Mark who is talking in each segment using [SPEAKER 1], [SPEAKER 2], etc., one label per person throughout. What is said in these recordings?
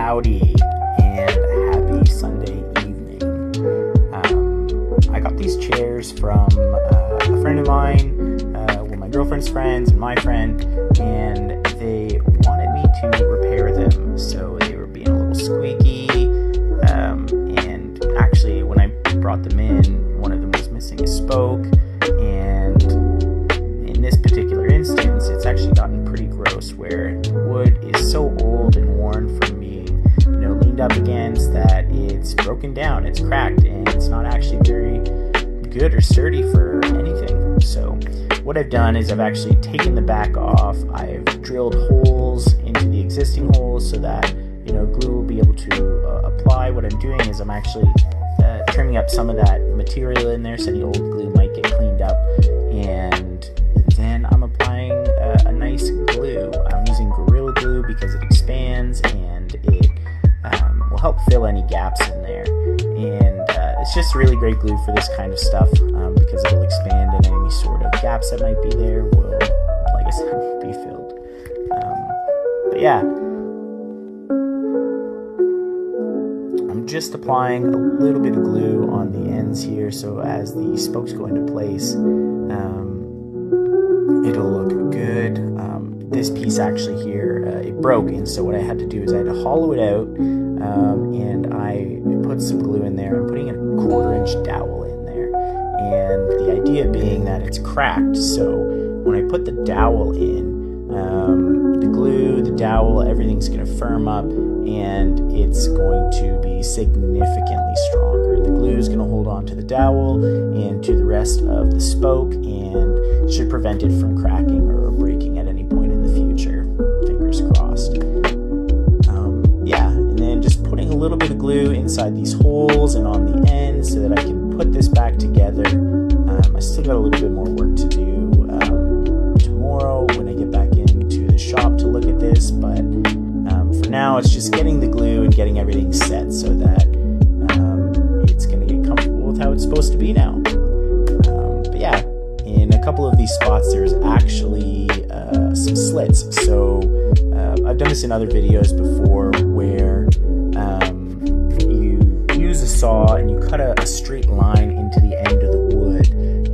[SPEAKER 1] Howdy, and happy Sunday evening. I got these chairs from a friend of mine, well, my girlfriend's friends and my friend, and they wanted me to repair them. So they were being a little squeaky, and actually when I brought them in, one of them was missing a spoke, and in this particular instance, it's actually gotten pretty gross where the wood is so old and worn from being, leaned up against that it's broken down, it's cracked, and it's not actually very good or sturdy for anything. So what I've done is I've actually taken the back off, I've drilled holes into the existing holes so that glue will be able to apply. What I'm doing is I'm actually trimming up some of that material in there so the old glue might get cleaned up, and then I'm applying a nice glue. I'm using Gorilla Glue because it expands and it will help fill any gaps in there, and it's just really great glue for this kind of stuff because it'll expand, and any sort of gaps that might be there will, like I said, be filled. But yeah, I'm just applying a little bit of glue on the ends here, so as the spokes go into place, it'll look good. This piece actually here, it broke, and so what I had to do is I had to hollow it out, and I put some glue in there. I'm putting a 1/4-inch dowel in there, and the idea being that it's cracked, so when I put the dowel in, the glue, the dowel, everything's going to firm up, and it's going to be significantly stronger. The glue is going to hold on to the dowel and to the rest of the spoke, and should prevent it from cracking or breaking at any point in the future. Fingers crossed. Yeah, and then just putting a little bit of glue inside these holes and on the ends so that I can put this back together. I still got a little bit more work to do tomorrow when I get back into the shop to look at this, but for now it's just getting the glue and getting everything set so that it's going to get comfortable with how it's supposed to be now. But yeah, in a couple of these spots there's actually some slits, so I've done this in other videos before where you use a saw and you cut a straight line into the end of the wood,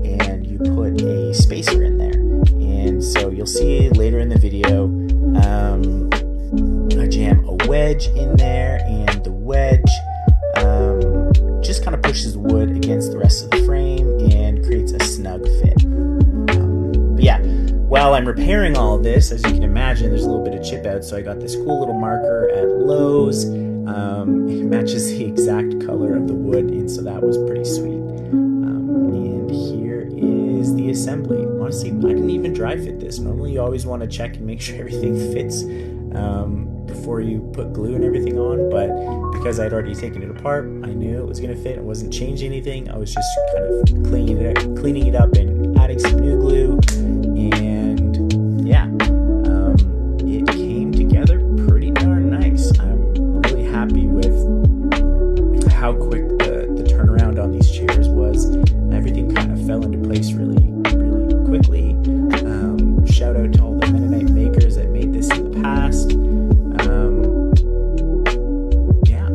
[SPEAKER 1] and you put a spacer in there, and so you'll see later in the video I jam a wedge in there, and the wedge just kind of pushes the wood against the rest of the frame and creates a snug fit. But yeah, while I'm repairing all of this, as you can imagine, there's a little bit of chip out, so I got this cool little marker at Lowe's. It matches the exact color of the wood, and so that was pretty sweet. And here is the assembly. Honestly, I didn't even dry fit this. Normally you always want to check and make sure everything fits before you put glue and everything on, but because I'd already taken it apart, I knew it was going to fit. I wasn't changing anything. I was just kind of cleaning it up and adding some new glue, and yeah, it came together pretty darn nice. I'm really happy with how quick the turnaround on these chairs was. Everything kind of fell into place really, really quickly. Shout out to all the Mennonite makers that made this in the past. Yeah.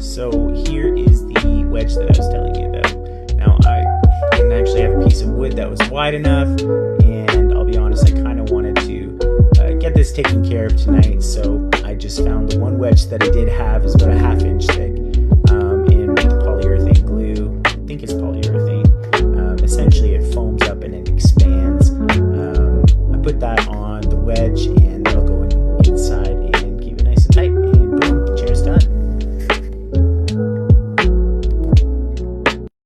[SPEAKER 1] So here is the wedge that I was telling you about. Now I didn't actually have a piece of wood that was wide enough, and I'll be honest, I kind of wanted to get this taken care of tonight, so I just found the one wedge that I did have is about a 1/2 inch thick, and with the polyurethane glue, I think it's polyurethane, essentially it foams up and it expands. I put that on the wedge, and